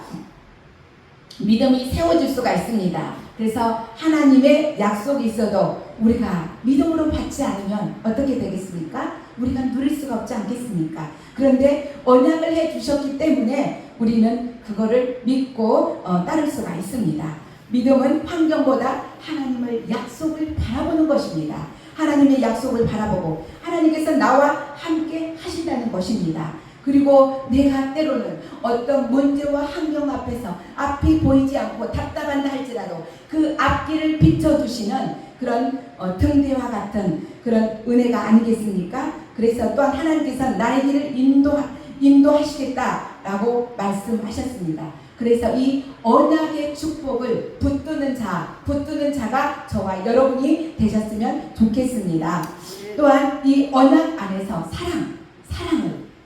믿음이 세워질 수가 있습니다. 그래서 하나님의 약속이 있어도 우리가 믿음으로 받지 않으면 어떻게 되겠습니까? 우리가 누릴 수가 없지 않겠습니까? 그런데 언약을 해주셨기 때문에 우리는 그거를 믿고 따를 수가 있습니다. 믿음은 환경보다 하나님의 약속을 바라보는 것입니다. 하나님의 약속을 바라보고 하나님께서 나와 함께 하신다는 것입니다. 그리고 내가 때로는 어떤 문제와 환경 앞에서 앞이 보이지 않고 답답한다 할지라도 그 앞길을 비춰주시는 그런 등대와 같은 그런 은혜가 아니겠습니까? 그래서 또한 하나님께서 나의 길을 인도하시겠다라고 말씀하셨습니다. 그래서 이 언약의 축복을 붙드는 자가 저와 여러분이 되셨으면 좋겠습니다. 또한 이 언약 안에서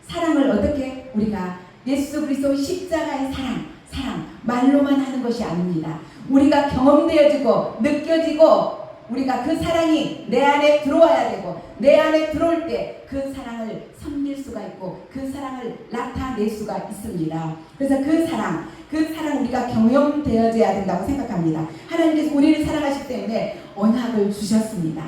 사랑을 어떻게 우리가 예수 그리스도 십자가의 사랑 말로만 하는 것이 아닙니다. 우리가 경험되어지고 느껴지고 우리가 그 사랑이 내 안에 들어와야 되고 내 안에 들어올 때 그 사랑을 섬길 수가 있고 그 사랑을 나타낼 수가 있습니다. 그래서 그 사랑 우리가 경험되어져야 된다고 생각합니다. 하나님께서 우리를 사랑하시기 때문에 언약을 주셨습니다.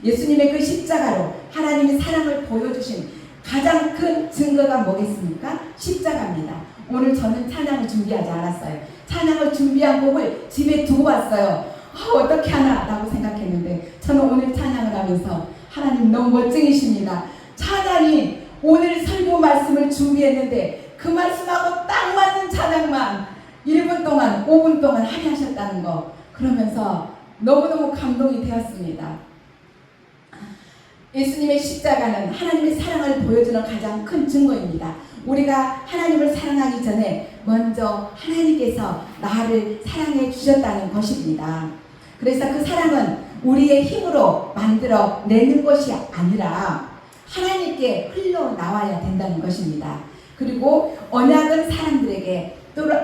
예수님의 그 십자가로 하나님의 사랑을 보여주신 가장 큰 증거가 뭐겠습니까? 십자가입니다. 오늘 저는 찬양을 준비하지 않았어요. 찬양을 준비한 곡을 집에 두고 왔어요. 어떻게 하나 라고 생각했는데 저는 오늘 찬양을 하면서 하나님 너무 멋쟁이십니다. 찬양이 오늘 설교 말씀을 준비했는데 그 말씀하고 딱 맞는 찬양만 1분 동안 5분 동안 하게 하셨다는 거, 그러면서 너무너무 감동이 되었습니다. 예수님의 십자가는 하나님의 사랑을 보여주는 가장 큰 증거입니다. 우리가 하나님을 사랑하기 전에 먼저 하나님께서 나를 사랑해 주셨다는 것입니다. 그래서 그 사랑은 우리의 힘으로 만들어 내는 것이 아니라 하나님께 흘러나와야 된다는 것입니다. 그리고 언약은 사람들에게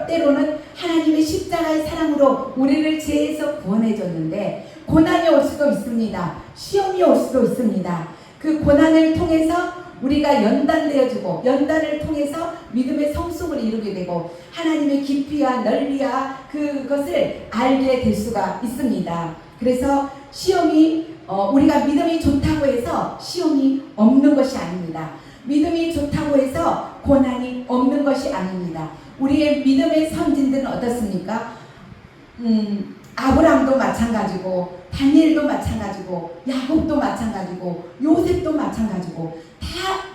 때로는 하나님의 십자가의 사랑으로 우리를 죄에서 구원해 줬는데 고난이 올 수도 있습니다. 시험이 올 수도 있습니다. 그 고난을 통해서 우리가 연단되어지고 연단을 통해서 믿음의 성숙을 이루게 되고 하나님의 깊이와 넓이와 그것을 알게 될 수가 있습니다. 그래서 시험이 우리가 믿음이 좋다고 해서 시험이 없는 것이 아닙니다. 믿음이 좋다고 해서 고난이 없는 것이 아닙니다. 우리의 믿음의 선진들은 어떻습니까? 아브람도 마찬가지고 다니엘도 마찬가지고 야곱도 마찬가지고 요셉도 마찬가지고 다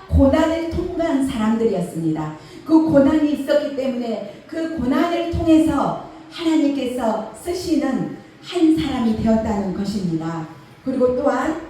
고난을 통과한 사람들이었습니다. 그 고난이 있었기 때문에 그 고난을 통해서 하나님께서 쓰시는 한 사람이 되었다는 것입니다. 그리고 또한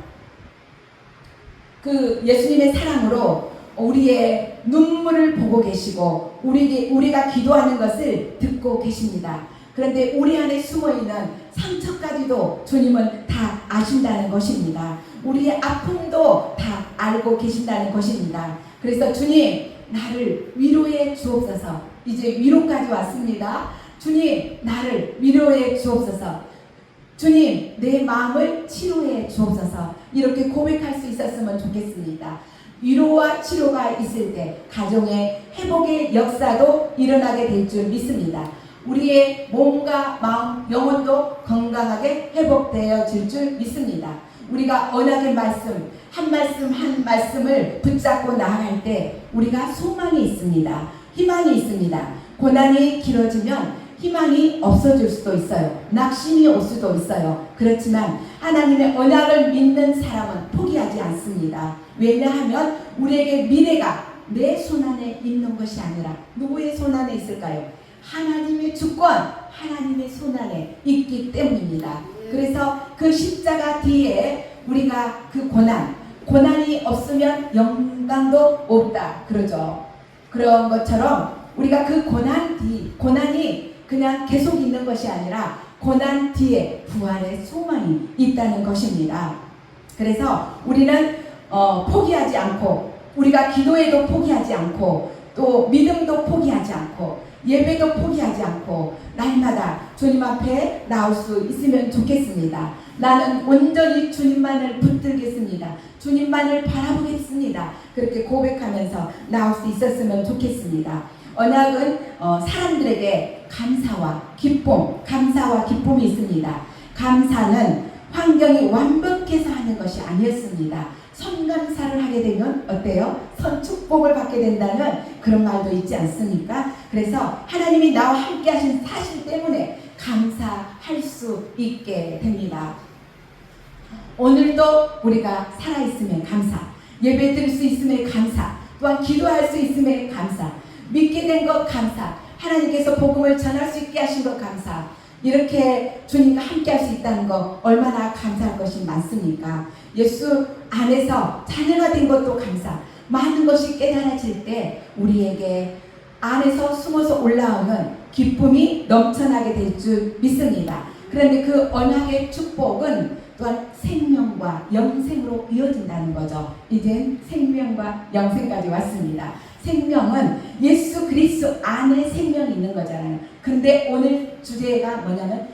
그 예수님의 사랑으로 우리의 눈물을 보고 계시고 우리가 기도하는 것을 듣고 계십니다. 그런데 우리 안에 숨어있는 상처까지도 주님은 다 아신다는 것입니다. 우리의 아픔도 다 알고 계신다는 것입니다. 그래서 주님 나를 위로해 주옵소서. 이제 위로까지 왔습니다. 주님 나를 위로해 주옵소서. 주님 내 마음을 치료해 주옵소서. 이렇게 고백할 수 있었으면 좋겠습니다. 위로와 치료가 있을 때 가정의 회복의 역사도 일어나게 될 줄 믿습니다. 우리의 몸과 마음, 영혼도 건강하게 회복되어질 줄 믿습니다. 우리가 언약의 말씀 한 말씀을 붙잡고 나아갈 때 우리가 소망이 있습니다. 희망이 있습니다. 고난이 길어지면 희망이 없어질 수도 있어요. 낙심이 올 수도 있어요. 그렇지만 하나님의 언약을 믿는 사람은 포기하지 않습니다. 왜냐하면 우리에게 미래가 내 손안에 있는 것이 아니라 누구의 손안에 있을까요? 하나님의 주권, 하나님의 손안에 있기 때문입니다. 그래서 그 십자가 뒤에 우리가 그 고난이 없으면 영광도 없다 그러죠. 그런 것처럼 우리가 그 고난이 그냥 계속 있는 것이 아니라 고난 뒤에 부활의 소망이 있다는 것입니다. 그래서 우리는 포기하지 않고 우리가 기도에도 포기하지 않고 또 믿음도 포기하지 않고 예배도 포기하지 않고 날마다 주님 앞에 나올 수 있으면 좋겠습니다. 나는 온전히 주님만을 붙들겠습니다. 주님만을 바라보겠습니다. 그렇게 고백하면서 나올 수 있었으면 좋겠습니다. 언약은 사람들에게 감사와 기쁨이 있습니다. 감사는 환경이 완벽해서 하는 것이 아니었습니다. 선감사를 하게 되면 어때요? 선축복을 받게 된다는 그런 말도 있지 않습니까? 그래서 하나님이 나와 함께 하신 사실 때문에 감사할 수 있게 됩니다. 오늘도 우리가 살아있음에 감사, 예배 드릴 수 있음에 감사, 또한 기도할 수 있음에 감사, 믿게 된 것 감사, 하나님께서 복음을 전할 수 있게 하신 것 감사, 이렇게 주님과 함께 할 수 있다는 거 얼마나 감사할 것이 많습니까? 예수 안에서 자녀가 된 것도 감사. 많은 것이 깨달아질 때 우리에게 안에서 숨어서 올라오는 기쁨이 넘쳐나게 될 줄 믿습니다. 그런데 그 언약의 축복은 또한 생명과 영생으로 이어진다는 거죠. 이젠 생명과 영생까지 왔습니다. 생명은 예수 그리스도 안에 생명이 있는 거잖아요. 근데 오늘 주제가 뭐냐면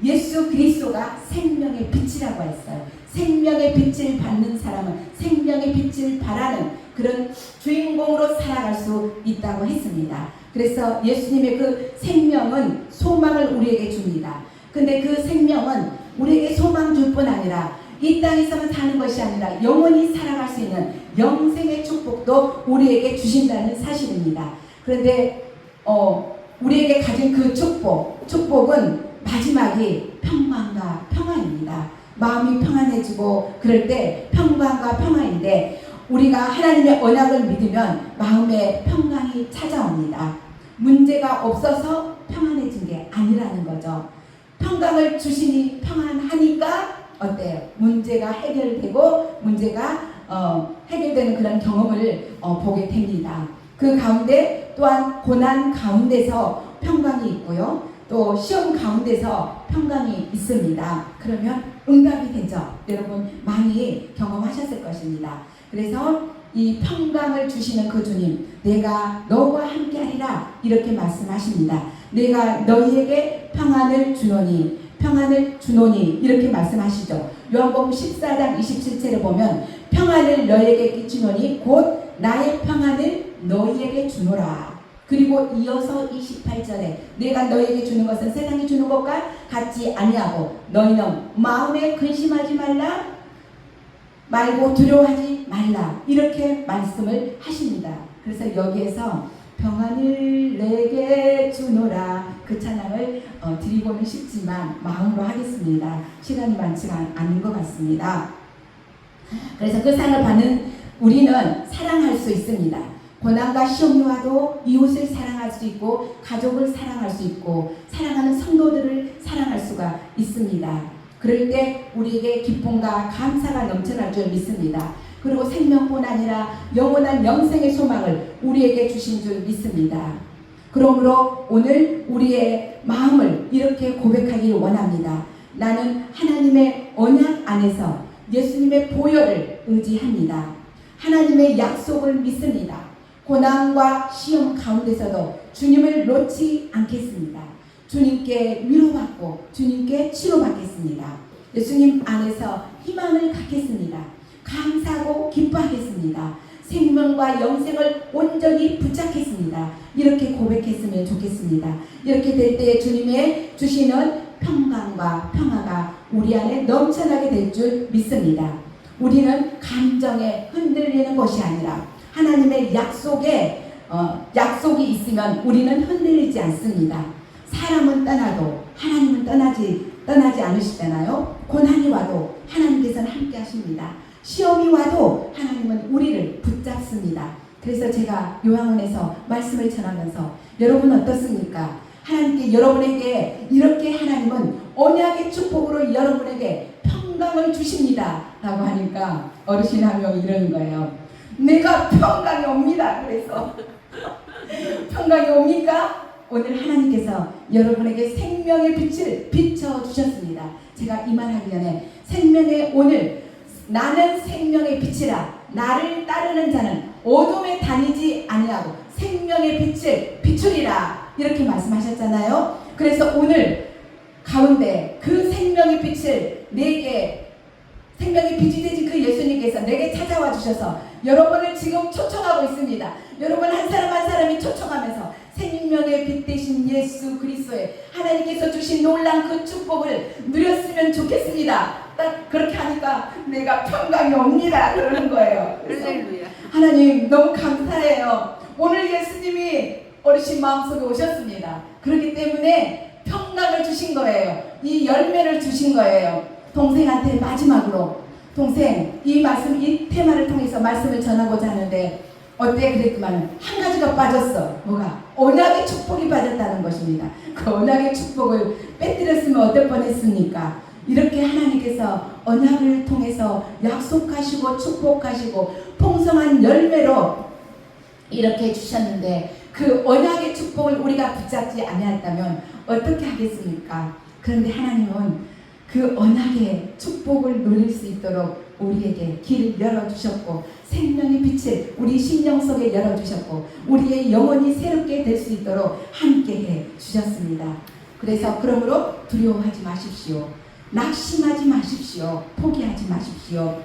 예수 그리스도가 생명의 빛이라고 했어요. 생명의 빛을 받는 사람은 생명의 빛을 바라는 그런 주인공으로 살아갈 수 있다고 했습니다. 그래서 예수님의 그 생명은 소망을 우리에게 줍니다. 근데 그 생명은 우리에게 소망 줄 뿐 아니라 이 땅에서만 사는 것이 아니라 영원히 살아갈 수 있는 영생의 축복도 우리에게 주신다는 사실입니다. 그런데 우리에게 가진 그 축복은 마지막이 평강과 평화입니다. 마음이 평안해지고 그럴 때 평강과 평화인데 우리가 하나님의 언약을 믿으면 마음에 평강이 찾아옵니다. 문제가 없어서 평안해진 게 아니라는 거죠. 평강을 주시니 평안하니까 어때요? 문제가 해결되고 문제가 해결되는 그런 경험을 보게 됩니다. 그 가운데 또한 고난 가운데서 평강이 있고요. 또 시험 가운데서 평강이 있습니다. 그러면 응답이 되죠. 여러분 많이 경험하셨을 것입니다. 그래서 이 평강을 주시는 그 주님, 내가 너와 함께하리라 이렇게 말씀하십니다. 내가 너희에게 평안을 주노니 이렇게 말씀하시죠. 요한복음 14장 27절에 보면 평안을 너희에게 끼치노니 곧 나의 평안을 너희에게 주노라. 그리고 이어서 28절에 내가 너희에게 주는 것은 세상이 주는 것과 같지 아니하고 너희는 마음에 근심하지 말고 두려워하지 말라 이렇게 말씀을 하십니다. 그래서 여기에서 평안을 내게 주노라 그 찬양을 드리고는 싶지만 마음으로 하겠습니다. 시간이 많지가 않은 것 같습니다. 그래서 그 상을 받는 우리는 사랑할 수 있습니다. 고난과 시험이 와도 이웃을 사랑할 수 있고 가족을 사랑할 수 있고 사랑하는 성도들을 사랑할 수가 있습니다. 그럴 때 우리에게 기쁨과 감사가 넘쳐날 줄 믿습니다. 그리고 생명뿐 아니라 영원한 영생의 소망을 우리에게 주신 줄 믿습니다. 그러므로 오늘 우리의 마음을 이렇게 고백하기를 원합니다. 나는 하나님의 언약 안에서 예수님의 보혈을 의지합니다. 하나님의 약속을 믿습니다. 고난과 시험 가운데서도 주님을 놓지 않겠습니다. 주님께 위로받고 주님께 치료받겠습니다. 예수님 안에서 희망을 갖겠습니다. 감사하고 기뻐하겠습니다. 생명과 영생을 온전히 붙잡겠습니다. 이렇게 고백했으면 좋겠습니다. 이렇게 될 때 주님의 주시는 평강과 평화가 우리 안에 넘쳐나게 될 줄 믿습니다. 우리는 감정에 흔들리는 것이 아니라 하나님의 약속이 있으면 우리는 흔들리지 않습니다. 사람은 떠나도 하나님은 떠나지 않으시잖아요. 고난이 와도 하나님께서는 함께 하십니다. 시험이 와도 하나님은 우리를 붙잡습니다. 그래서 제가 요한원에서 말씀을 전하면서 여러분 어떻습니까? 하나님께 여러분에게 이렇게 하나님은 언약의 축복으로 여러분에게 평강을 주십니다 라고 하니까 어르신 한 명이 이러는 거예요. 내가 평강이 옵니다. 그래서 평강이 옵니까? 오늘 하나님께서 여러분에게 생명의 빛을 비춰주셨습니다. 제가 이 말하기 전에 생명의 오늘 나는 생명의 빛이라 나를 따르는 자는 어둠에 다니지 아니하고 생명의 빛을 비추리라 이렇게 말씀하셨잖아요. 그래서 오늘 가운데 그 생명의 빛을 내게 생명의 빛이 되신 그 예수님께서 내게 찾아와 주셔서 여러분을 지금 초청하고 있습니다. 여러분 한 사람 한 사람이 초청하면서 생명의 빛 되신 예수 그리스도의 하나님께서 주신 놀라운 그 축복을 누렸으면 좋겠습니다. 딱 그렇게 하니까 내가 평강이 옵니다 그러는 거예요. 할렐루야. 하나님 너무 감사해요. 오늘 예수님이 어르신 마음속에 오셨습니다. 그렇기 때문에 평강을 주신 거예요. 이 열매를 주신 거예요. 동생한테 마지막으로 동생 이 테마를 통해서 말씀을 전하고자 하는데 어때 그랬더만 한 가지가 빠졌어. 뭐가? 언약의 축복이 빠졌다는 것입니다. 그 언약의 축복을 빼뜨렸으면 어떨 뻔했습니까? 이렇게 하나님께서 언약을 통해서 약속하시고 축복하시고 풍성한 열매로 이렇게 주셨는데 그 언약의 축복을 우리가 붙잡지 아니했다면 어떻게 하겠습니까? 그런데 하나님은 그 언약의 축복을 누릴 수 있도록 우리에게 길을 열어주셨고 생명의 빛을 우리 심령 속에 열어주셨고 우리의 영혼이 새롭게 될 수 있도록 함께해 주셨습니다. 그래서 그러므로 두려워하지 마십시오. 낙심하지 마십시오. 포기하지 마십시오.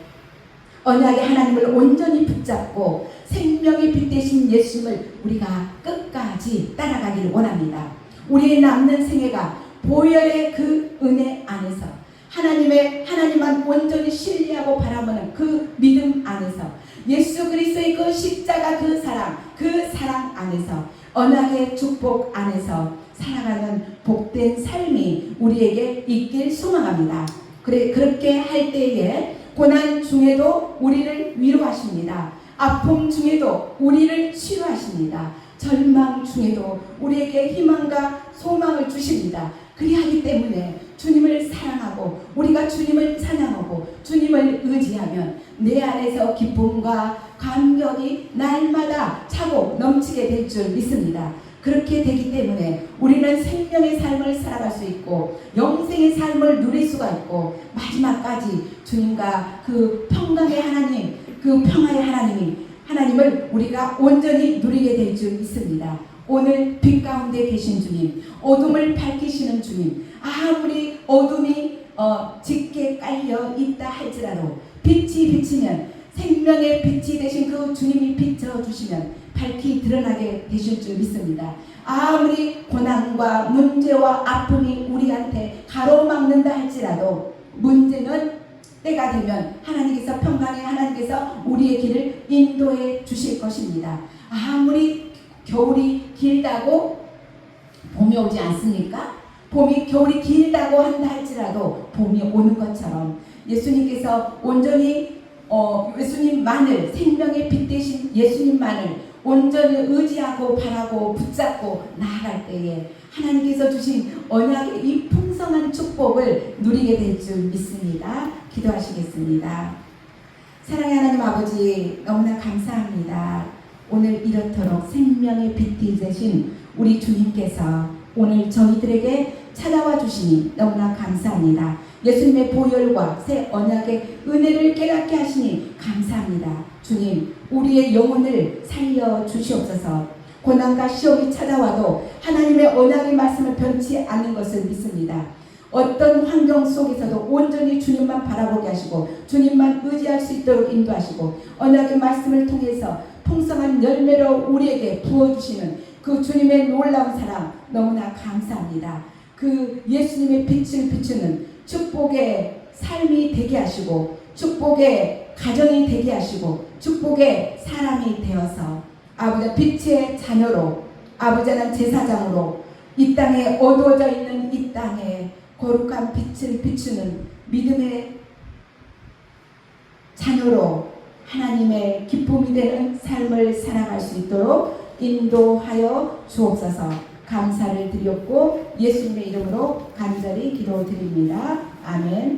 언약의 하나님을 온전히 붙잡고 생명의 빛 되신 예수님을 우리가 끝까지 따라가기를 원합니다. 우리의 남는 생애가 보혈의 그 은혜 안에서 하나님만 온전히 신뢰하고 바라보는 그 믿음 안에서 예수 그리스도의 그 십자가 그 사랑 안에서 언약의 축복 안에서 살아가는 복된 삶이 우리에게 있길 소망합니다. 그렇게 할 때에 고난 중에도 우리를 위로하십니다. 아픔 중에도 우리를 치료하십니다. 절망 중에도 우리에게 희망과 소망을 주십니다. 그리하기 때문에 주님을 사랑하고 우리가 주님을 찬양하고 주님을 의지하면 내 안에서 기쁨과 감격이 날마다 차고 넘치게 될 줄 믿습니다. 그렇게 되기 때문에 우리는 생명의 삶을 살아갈 수 있고 영생의 삶을 누릴 수가 있고 마지막까지 주님과 그 평강의 하나님, 그 평화의 하나님을 우리가 온전히 누리게 될 줄 믿습니다. 오늘 빛 가운데 계신 주님, 어둠을 밝히시는 주님, 아무리 어둠이 짙게 깔려 있다 할지라도 빛이 비치면, 생명의 빛이 되신 그 주님이 비춰주시면 밝히 드러나게 되실 줄 믿습니다. 아무리 고난과 문제와 아픔이 우리한테 가로막는다 할지라도 문제는 때가 되면 하나님께서 평강의 하나님께서 우리의 길을 인도해 주실 것입니다. 아무리 겨울이 길다고 봄이 오지 않습니까? 겨울이 길다고 한다 할지라도 봄이 오는 것처럼 예수님께서 온전히 예수님만을, 생명의 빛 대신 예수님만을 온전히 의지하고 바라고 붙잡고 나아갈 때에 하나님께서 주신 언약의 이 풍성한 축복을 누리게 될 줄 믿습니다. 기도하시겠습니다. 사랑의 하나님 아버지, 너무나 감사합니다. 오늘 이렇도록 생명의 빛이 되신 우리 주님께서 오늘 저희들에게 찾아와 주시니 너무나 감사합니다. 예수님의 보혈과 새 언약의 은혜를 깨닫게 하시니 감사합니다. 주님, 우리의 영혼을 살려 주시옵소서. 고난과 시험이 찾아와도 하나님의 언약의 말씀을 변치 않는 것을 믿습니다. 어떤 환경 속에서도 온전히 주님만 바라보게 하시고 주님만 의지할 수 있도록 인도하시고 언약의 말씀을 통해서 풍성한 열매로 우리에게 부어주시는 그 주님의 놀라운 사랑 너무나 감사합니다. 그 예수님의 빛을 비추는 축복의 삶이 되게 하시고 축복의 가정이 되게 하시고 축복의 사람이 되어서 아버지 빛의 자녀로, 아버지 하나님 제사장으로 이 땅에 어두워져 있는 이 땅에 거룩한 빛을 비추는 믿음의 자녀로 하나님의 기쁨이 되는 삶을 살아갈 수 있도록 인도하여 주옵소서. 감사를 드렸고 예수님의 이름으로 간절히 기도드립니다. 아멘.